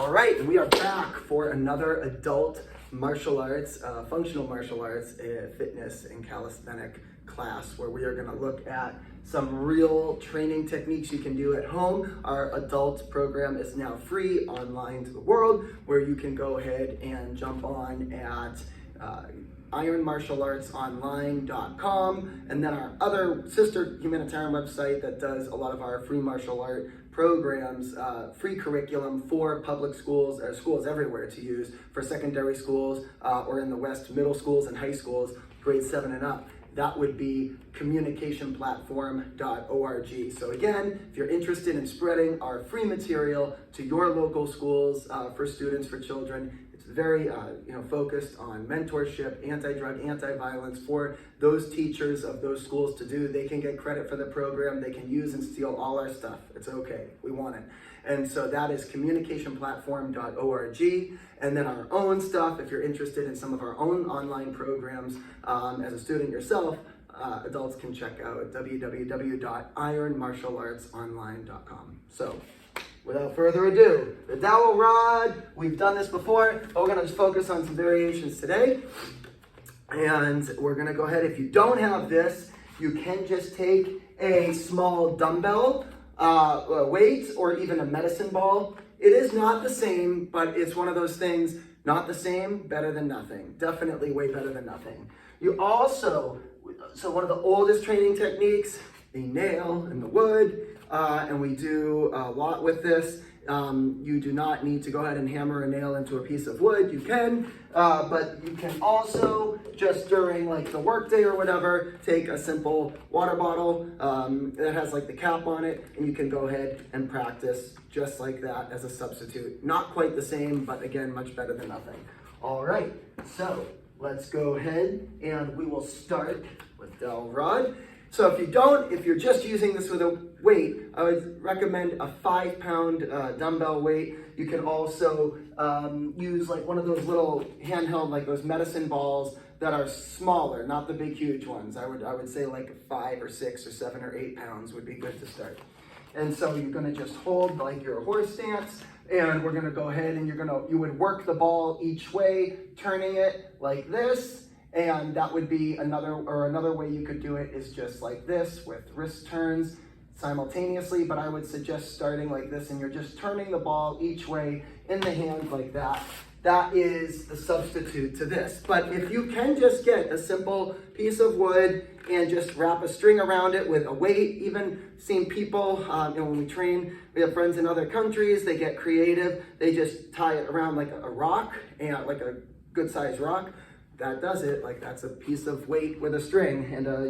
All right, we are back for another adult martial arts, functional martial arts, fitness and calisthenic class where we are going to look at some real training techniques you can do at home. Our adult program is now free online to the world, where you can go ahead and jump on at ironmartialartsonline.com, and then our other sister humanitarian website that does a lot of our free martial art programs, free curriculum for public schools, or schools everywhere to use, for secondary schools or in the West, middle schools and high schools, grades 7 and up. That would be communicationplatform.org. So again, if you're interested in spreading our free material to your local schools for students, for children, it's very focused on mentorship, anti-drug, anti-violence for those teachers of those schools to do. They can get credit for the program. They can use and steal all our stuff. It's okay. We want it. And so that is communicationplatform.org. And then our own stuff, if you're interested in some of our own online programs as a student yourself, adults can check out www.ironmartialartsonline.com. So without further ado, the dowel rod, we've done this before, but we're gonna just focus on some variations today. And we're gonna go ahead, if you don't have this, you can just take a small dumbbell, weight, or even a medicine ball. It is not the same, but it's one of those things, not the same, better than nothing. Definitely way better than nothing. You also, so one of the oldest training techniques, the nail and the wood, and we do a lot with this. You do not need to go ahead and hammer a nail into a piece of wood. You can, but you can also just during like the workday or whatever, take a simple water bottle that has like the cap on it, and you can go ahead and practice just like that as a substitute. Not quite the same, but again, much better than nothing. All right, so let's go ahead and we will start with dowel rod. So if you're just using this with a weight, I would recommend a 5-pound dumbbell weight. You can also use like one of those little handheld, like those medicine balls that are smaller, not the big, huge ones. I would say like 5 or 6 or 7 or 8 pounds would be good to start. And so you're gonna just hold like your horse stance, and we're gonna go ahead and you would work the ball each way, turning it like this. And that would be another way you could do it is just like this with wrist turns simultaneously, but I would suggest starting like this, and you're just turning the ball each way in the hand like that. That is the substitute to this. But if you can just get a simple piece of wood and just wrap a string around it with a weight, even seen people, when we train, we have friends in other countries, they get creative. They just tie it around like a rock, and like a good sized rock. That does it. Like that's a piece of weight with a string and a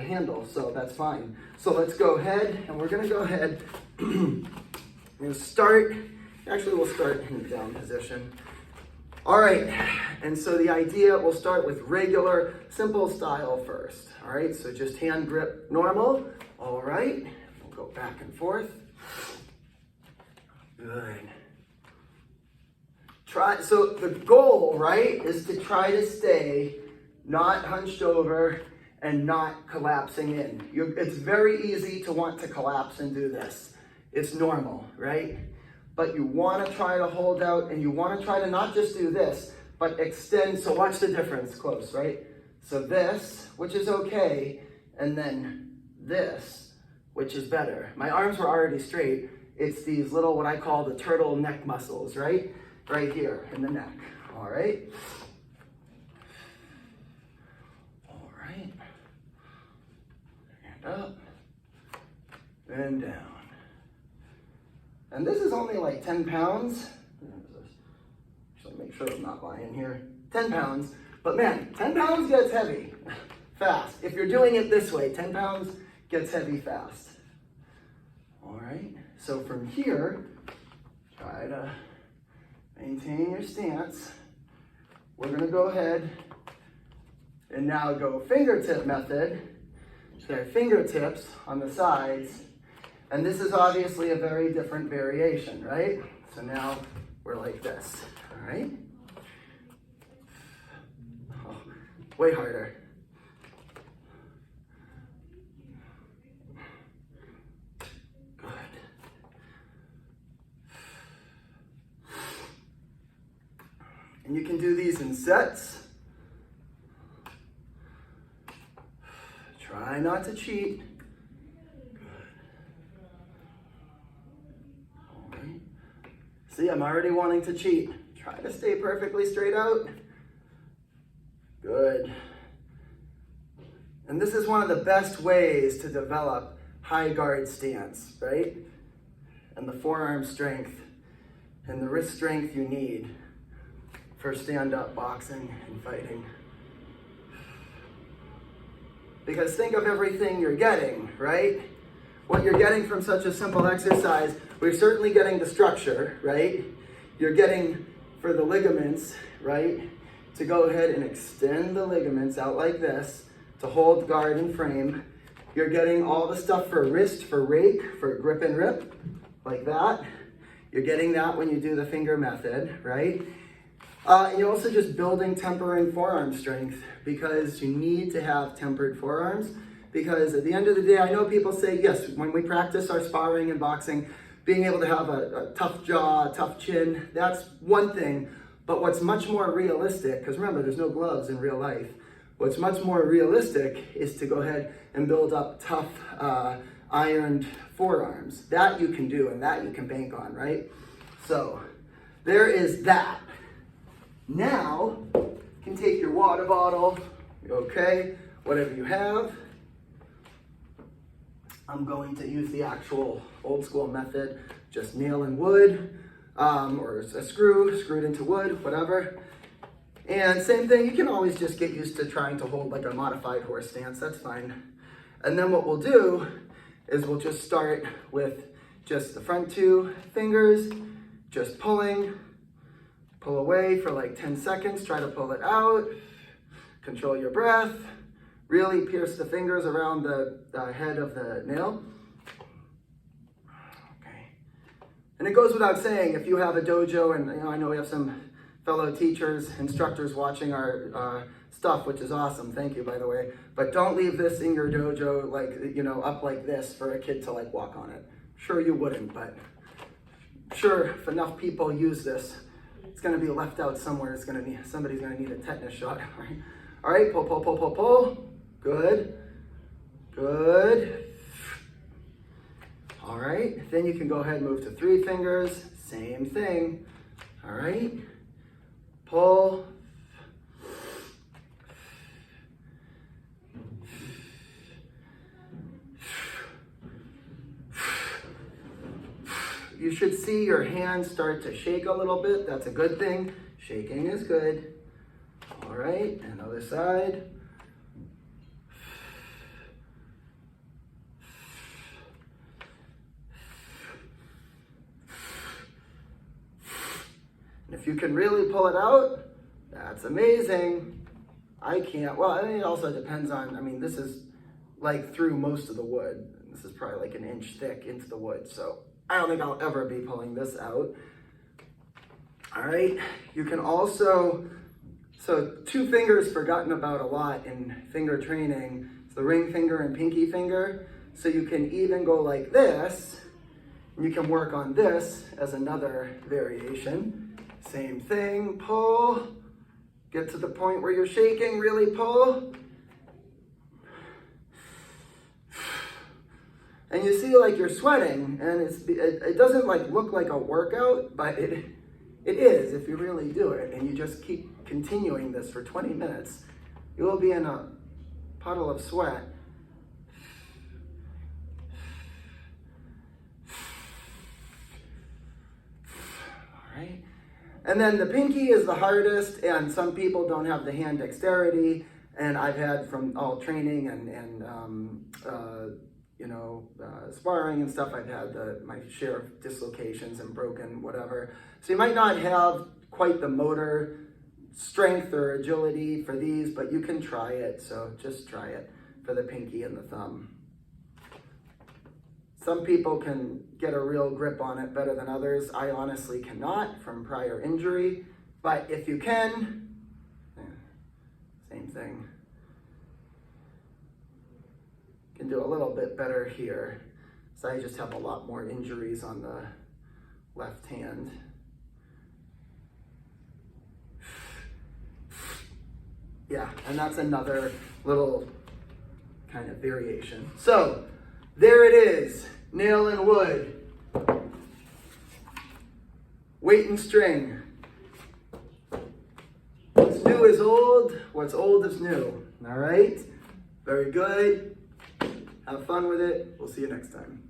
handle, so that's fine. So let's go ahead, and we're gonna go ahead and start. Actually, we'll start in the down position. All right, and so the idea, we'll start with regular, simple style first. All right, so just hand grip normal. All right, we'll go back and forth. Good. So the goal, right, is to try to stay not hunched over and not collapsing in. It's very easy to want to collapse and do this. It's normal, right? But you want to try to hold out, and you want to try to not just do this, but extend. So watch the difference close, right? So this, which is okay, and then this, which is better. My arms were already straight. It's these little, what I call the turtle neck muscles, right? Right here in the neck. All right. All right. And up and down. And this is only like 10 pounds. Actually, make sure I'm not lying here. 10 pounds. But man, 10 pounds gets heavy fast. If you're doing it this way, 10 pounds gets heavy fast. All right. So from here, try to maintain your stance. We're gonna go ahead and now go fingertip method. So fingertips on the sides. And this is obviously a very different variation, right? So now we're like this, all right? Oh, way harder. Good. And you can do these in sets. Try not to cheat. All right. See, I'm already wanting to cheat. Try to stay perfectly straight out. Good. And this is one of the best ways to develop high guard stance, right? And the forearm strength and the wrist strength you need for stand-up boxing and fighting. Because think of everything you're getting, right? What you're getting from such a simple exercise, we're certainly getting the structure, right? You're getting for the ligaments, right? To go ahead and extend the ligaments out like this to hold guard and frame. You're getting all the stuff for wrist, for rake, for grip and rip, like that. You're getting that when you do the finger method, right? And you're also just building tempering forearm strength because you need to have tempered forearms because at the end of the day, I know people say, yes, when we practice our sparring and boxing, being able to have a tough jaw, a tough chin, that's one thing. But what's much more realistic, because remember, there's no gloves in real life. What's much more realistic is to go ahead and build up tough ironed forearms. That you can do and that you can bank on, right? So there is that. Now, you can take your water bottle, okay, whatever you have. I'm going to use the actual old school method, just nail in wood, or a screwed into wood, whatever. And same thing, you can always just get used to trying to hold like a modified horse stance, that's fine. And then what we'll do is we'll just start with just the front two fingers, just pulling. Pull away for like 10 seconds, try to pull it out, control your breath, really pierce the fingers around the head of the nail. Okay. And it goes without saying, if you have a dojo, and I know we have some fellow teachers, instructors watching our stuff, which is awesome, thank you by the way, but don't leave this in your dojo like, up like this for a kid to like walk on it. Sure you wouldn't, but sure if enough people use this, it's going to be left out somewhere. Somebody's going to need a tetanus shot. All right, pull, pull, pull, pull, pull. Good. Good. All right, then you can go ahead and move to 3 fingers. Same thing. All right, pull. You should see your hands start to shake a little bit. That's a good thing. Shaking is good. All right, and other side. And if you can really pull it out, that's amazing. I can't. Well, it also depends on, this is like through most of the wood. This is probably like an inch thick into the wood, so I don't think I'll ever be pulling this out. All right, you can also, so 2 fingers forgotten about a lot in finger training. It's the ring finger and pinky finger. So you can even go like this, and you can work on this as another variation. Same thing, pull, get to the point where you're shaking, really pull. And you see like you're sweating, and it doesn't like look like a workout, but it is if you really do it, and you just keep continuing this for 20 minutes. You will be in a puddle of sweat. All right. And then the pinky is the hardest, and some people don't have the hand dexterity, and I've had from all training and sparring and stuff, I've had my share of dislocations and broken whatever. So you might not have quite the motor strength or agility for these, but you can try it. So just try it for the pinky and the thumb. Some people can get a real grip on it better than others. I honestly cannot from prior injury, but if you can, same thing. Can do a little bit better here. So I just have a lot more injuries on the left hand. Yeah, and that's another little kind of variation. So, there it is. Nail and wood. Weight and string. What's new is old. What's old is new. All right? Very good. Have fun with it. We'll see you next time.